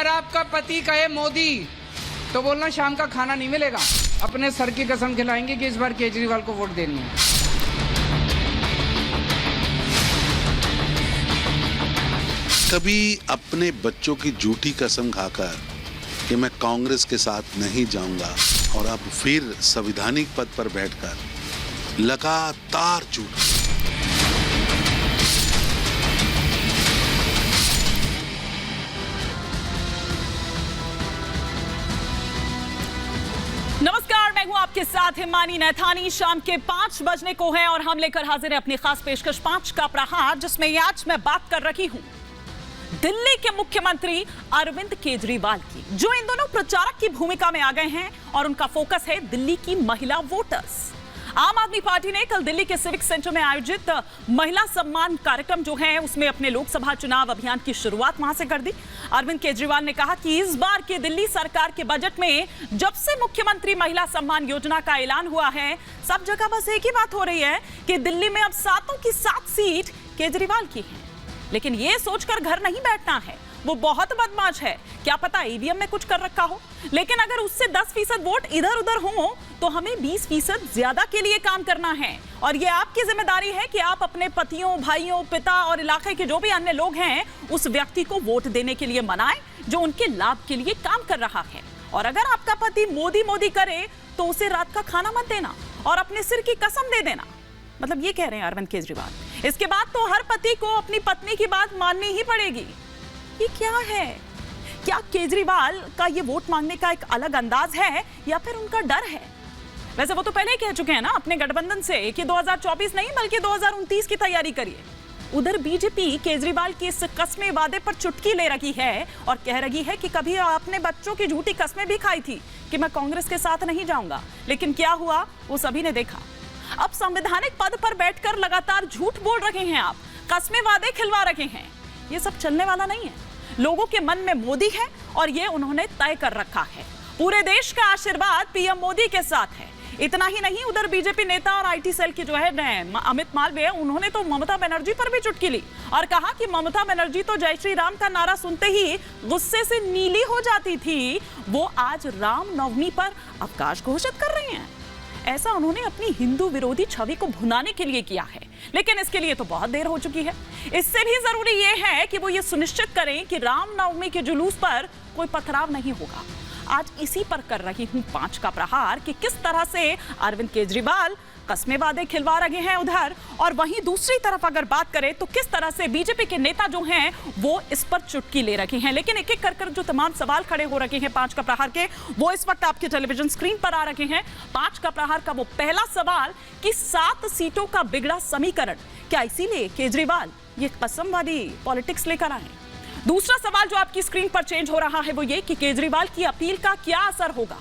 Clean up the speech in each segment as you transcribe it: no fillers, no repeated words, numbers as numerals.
अगर आपका पति कहे मोदी तो बोलना शाम का खाना नहीं मिलेगा। अपने सर की कसम खिलाएंगे कि इस बार केजरीवाल को वोट देनी है। कभी अपने बच्चों की झूठी कसम खाकर कि मैं कांग्रेस के साथ नहीं जाऊंगा और अब फिर संवैधानिक पद पर बैठकर लगातार झूठ। नमस्कार, मैं हूं आपके साथ हिमानी नैथानी। शाम के 5 बजने को है और हम लेकर हाजिर हैं अपनी खास पेशकश 5 का प्रहार, जिसमें आज मैं बात कर रही हूं दिल्ली के मुख्यमंत्री अरविंद केजरीवाल की, जो इन दोनों प्रचारक की भूमिका में आ गए हैं और उनका फोकस है दिल्ली की महिला वोटर्स। आम आदमी पार्टी ने कल दिल्ली के सिविक सेंटर में आयोजित महिला सम्मान कार्यक्रम जो है उसमें अपने लोकसभा चुनाव अभियान की शुरुआत वहां से कर दी। अरविंद केजरीवाल ने कहा कि इस बार के दिल्ली सरकार के बजट में जब से मुख्यमंत्री महिला सम्मान योजना का ऐलान हुआ है, सब जगह बस एक ही बात हो रही है कि दिल्ली में अब 7 की 7 सीट केजरीवाल की है। लेकिन ये सोचकर घर नहीं बैठना है, वो बहुत बदमाश है, क्या पता ईवीएम में कुछ कर रखा हो। लेकिन अगर उससे 10% वोट इधर उधर हो तो हमें 20% ज्यादा के लिए काम करना है। और ये आपकी जिम्मेदारी है कि आप अपने पतियों, भाइयों, पिता और इलाके के जो भी अन्य लोग हैं उस व्यक्ति को वोट देने के लिए मनाएं जो उनके लाभ के लिए काम कर रहा है। और अगर आपका पति मोदी मोदी करे तो उसे रात का खाना मत देना और अपने सिर की कसम दे देना। मतलब ये कह रहे हैं अरविंद केजरीवाल। इसके बाद तो हर पति को अपनी पत्नी की बात माननी ही पड़ेगी। ये क्या है? क्या केजरीवाल का ये वोट मांगने का एक अलग अंदाज है या फिर उनका डर है? वैसे वो तो पहले ही कह चुके हैं ना अपने गठबंधन से कि 2024 नहीं बल्कि 2029 की तैयारी करिए। उधर बीजेपी केजरीवाल के इस कस्मे वादे पर चुटकी ले रही है और कह रही है कि कभी अपने बच्चों की झूठी कस्में भी खाई थी कि मैं कांग्रेस के साथ नहीं जाऊंगा, लेकिन क्या हुआ वो सभी ने देखा। अब संवैधानिक पद पर बैठकर लगातार झूठ बोल रहे हैं आप, कस्मे वादे खिलवा रहे हैं। ये सब चलने वाला नहीं है। लोगों के मन में मोदी है और ये उन्होंने तय कर रखा है। पूरे देश का आशीर्वाद पीएम मोदी के साथ है। इतना ही नहीं, उधर बीजेपी नेता और आईटी सेल के जो है अमित मालवीय, उन्होंने तो ममता बनर्जी पर भी चुटकी ली और कहा कि ममता बनर्जी तो जय श्री राम का नारा सुनते ही गुस्से से नीली हो जाती थी, वो आज रामनवमी पर अवकाश घोषित कर रही हैं। ऐसा उन्होंने अपनी हिंदू विरोधी छवि को भुनाने के लिए किया है, लेकिन इसके लिए तो बहुत देर हो चुकी है। इससे भी जरूरी यह है कि वो ये सुनिश्चित करें कि रामनवमी के जुलूस पर कोई पथराव नहीं होगा। आज इसी पर कर रही हूं 5 का प्रहार कि किस तरह से अरविंद केजरीवाल कस्मे वादे खिलवा रहे हैं उधर, और वहीं दूसरी तरफ अगर बात करें तो किस तरह से बीजेपी के नेता जो हैं वो इस पर चुटकी ले रहे हैं। लेकिन एक एक कर जो तमाम सवाल खड़े हो रहे हैं 5 का प्रहार के, वो इस वक्त आपके टेलीविजन स्क्रीन पर आ रहे हैं। 5 का प्रहार का वो पहला सवाल कि 7 सीटों का बिगड़ा समीकरण, क्या इसीलिए केजरीवाल ये कसम वाली पॉलिटिक्स लेकर आए? दूसरा सवाल जो आपकी स्क्रीन पर चेंज हो रहा है वो ये कि केजरीवाल की अपील का क्या असर होगा।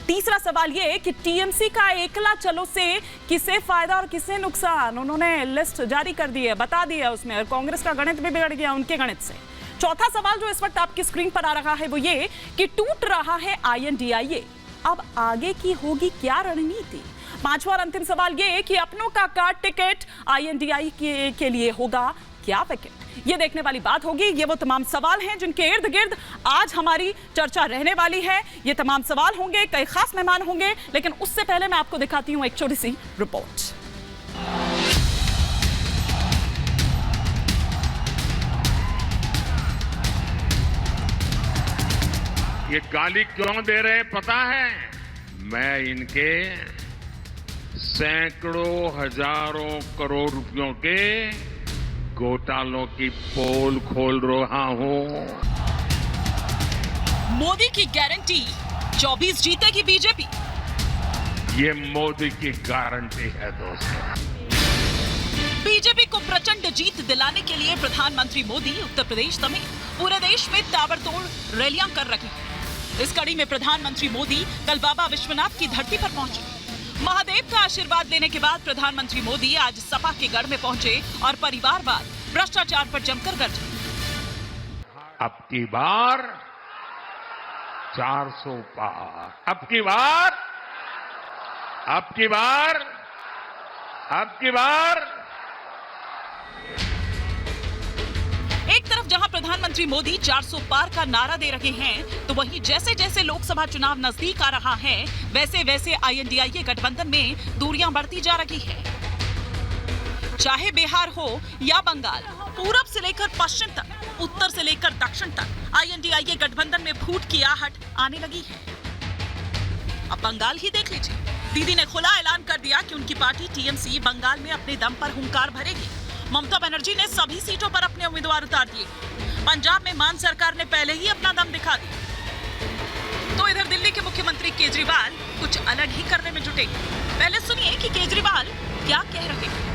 तीसरा सवाल ये कि टीएमसी का एकला चलो से किसे फायदा और किसे नुकसान, उन्होंने लिस्ट जारी कर दी है, बता दी है उसमें, और कांग्रेस का गणित भी बिगड़ गया उनके गणित से। चौथा सवाल जो इस वक्त आपकी स्क्रीन पर आ रहा है वो ये कि टूट रहा है INDIA, अब आगे की होगी क्या रणनीति। पांचवा और अंतिम सवाल ये कि अपनों का कार्ड टिकट INDIA के लिए होगा क्या विकेट। ये देखने वाली बात होगी। ये वो तमाम सवाल हैं जिनके इर्द गिर्द आज हमारी चर्चा रहने वाली है। ये तमाम सवाल होंगे, कई खास मेहमान होंगे, लेकिन उससे पहले मैं आपको दिखाती हूं एक छोटी सी रिपोर्ट। ये गाली क्यों दे रहे हैं पता है? मैं इनके सैकड़ों हजारों करोड़ रुपयों के घोटालों की पोल खोल रहा हूं। मोदी की गारंटी 24 जीतेगी बीजेपी। ये मोदी की गारंटी है दोस्तों। बीजेपी को प्रचंड जीत दिलाने के लिए प्रधानमंत्री मोदी उत्तर प्रदेश समेत पूरे देश में ताबड़तोड़ रैलियां कर रहे हैं। इस कड़ी में प्रधानमंत्री मोदी कल बाबा विश्वनाथ की धरती पर पहुंचे। महादेव का आशीर्वाद लेने के बाद प्रधानमंत्री मोदी आज सपा के गढ़ में पहुंचे और परिवारवाद, भ्रष्टाचार पर जमकर गरजे। अब की बार 400 पार, अब की बार, अब की बार, अब की बार। एक तरफ जहां प्रधानमंत्री मोदी 400 पार का नारा दे रहे हैं, तो वहीं जैसे जैसे लोकसभा चुनाव नजदीक आ रहा है, वैसे वैसे INDIA गठबंधन में दूरियां बढ़ती जा रही है। चाहे बिहार हो या बंगाल, पूरब से लेकर पश्चिम तक, उत्तर से लेकर दक्षिण तक, INDIA गठबंधन में फूट की आहट आने लगी है। अब बंगाल ही देख लीजिए। दीदी ने खुला ऐलान कर दिया कि उनकी पार्टी TMC बंगाल में अपने दम पर हुंकार भरेगी। ममता बनर्जी ने सभी सीटों पर अपने उम्मीदवार उतार दिए। पंजाब में मान सरकार ने पहले ही अपना दम दिखा दिया। तो इधर दिल्ली के मुख्यमंत्री केजरीवाल कुछ अलग ही करने में जुटे। पहले सुनिए कि केजरीवाल क्या कह रहे हैं।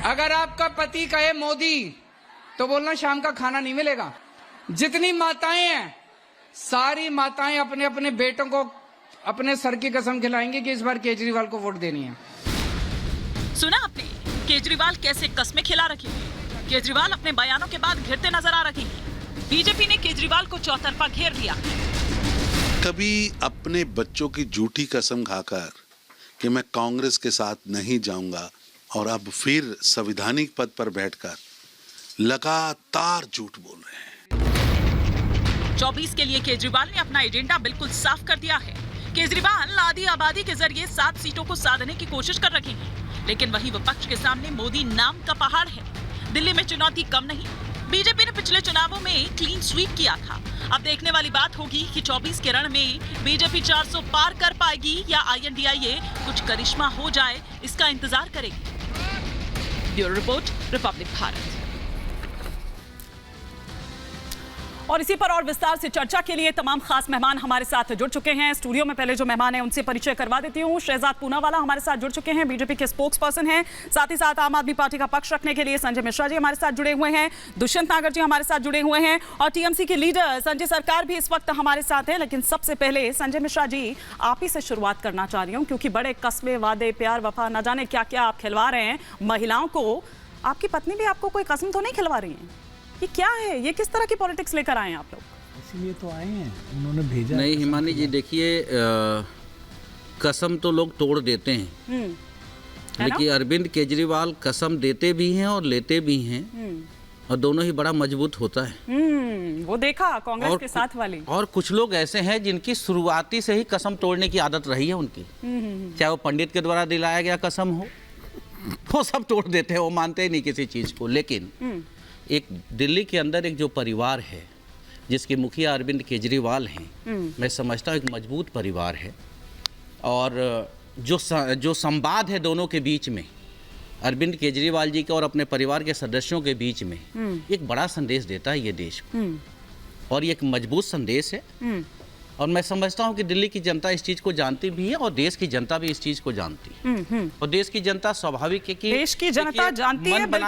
अगर आपका पति कहे मोदी तो बोलना शाम का खाना नहीं मिलेगा। जितनी माताएं हैं, सारी माताएं अपने अपने बेटों को अपने सर की कसम खिलाएंगी कि इस बार केजरीवाल को वोट देनी है। सुना आपने केजरीवाल कैसे कस्में खिला रखे हैं। केजरीवाल अपने बयानों के बाद घिरते नजर आ रहे हैं। बीजेपी ने केजरीवाल को चौतरफा घेर लिया। कभी अपने बच्चों की झूठी कसम खाकर कि मैं कांग्रेस के साथ नहीं जाऊंगा, और अब फिर संवैधानिक पद पर बैठकर लगातार झूठ बोल रहे हैं। 24 के लिए केजरीवाल ने अपना एजेंडा बिल्कुल साफ कर दिया है। केजरीवाल आधी आबादी के जरिए 7 सीटों को साधने की कोशिश कर रहे हैं, लेकिन वही विपक्ष के सामने मोदी नाम का पहाड़ है। दिल्ली में चुनौती कम नहीं। बीजेपी ने पिछले चुनावों में क्लीन स्वीप किया था। अब देखने वाली बात होगी कि 24 के रण में बीजेपी 400 पार कर पाएगी या INDIA कुछ करिश्मा हो जाए, इसका इंतजार करेगी। Bureau report, Republic Bharat. और इसी पर और विस्तार से चर्चा के लिए तमाम खास मेहमान हमारे साथ जुड़ चुके हैं। स्टूडियो में पहले जो मेहमान हैं उनसे परिचय करवा देती हूँ। शहजाद पूनावाला हमारे साथ जुड़ चुके हैं, बीजेपी के स्पोक्स पर्सन हैं। साथ ही साथ आम आदमी पार्टी का पक्ष रखने के लिए संजय मिश्रा जी हमारे साथ जुड़े हुए हैं। दुष्यंत नागर जी हमारे साथ जुड़े हुए हैं और TMC के लीडर संजय सरकार भी इस वक्त हमारे साथ हैं। लेकिन सबसे पहले संजय मिश्रा जी, आप ही से शुरुआत करना चाह रही हूँ, क्योंकि बड़े कस्बे, वादे, प्यार, वफा, न जाने क्या क्या आप खिलवा रहे हैं महिलाओं को। आपकी पत्नी भी आपको कोई कसम तो नहीं खिलवा रही है? ये क्या है? ये किस तरह की पॉलिटिक्स लेकर आए हैं आप लोग? इसीलिए तो आए हैं, उन्होंने भेजा। नहीं हिमानी जी, देखिए कसम तो लोग तोड़ देते हैं, लेकिन अरविंद केजरीवाल कसम देते भी हैं और लेते भी हैं, और दोनों ही बड़ा मजबूत होता है। वो देखा कांग्रेस के साथ वाली। और कुछ लोग ऐसे हैं जिनकी शुरुआती से ही कसम तोड़ने की आदत रही है उनकी, चाहे वो पंडित के द्वारा दिलाया गया कसम हो, वो सब तोड़ देते हैं, वो मानते ही नहीं किसी चीज को। लेकिन एक दिल्ली के अंदर एक जो परिवार है जिसके मुखिया अरविंद केजरीवाल हैं, मैं समझता हूँ एक मजबूत परिवार है। और जो संवाद है दोनों के बीच में, अरविंद केजरीवाल जी के और अपने परिवार के सदस्यों के बीच में, एक बड़ा संदेश देता है ये देश को, और ये एक मजबूत संदेश है। और मैं समझता हूँ कि दिल्ली की जनता इस चीज़ को जानती भी है और देश की जनता भी इस चीज़ को जानती है। और देश की जनता स्वाभाविक है कि देश की जनता जानती है, मन बना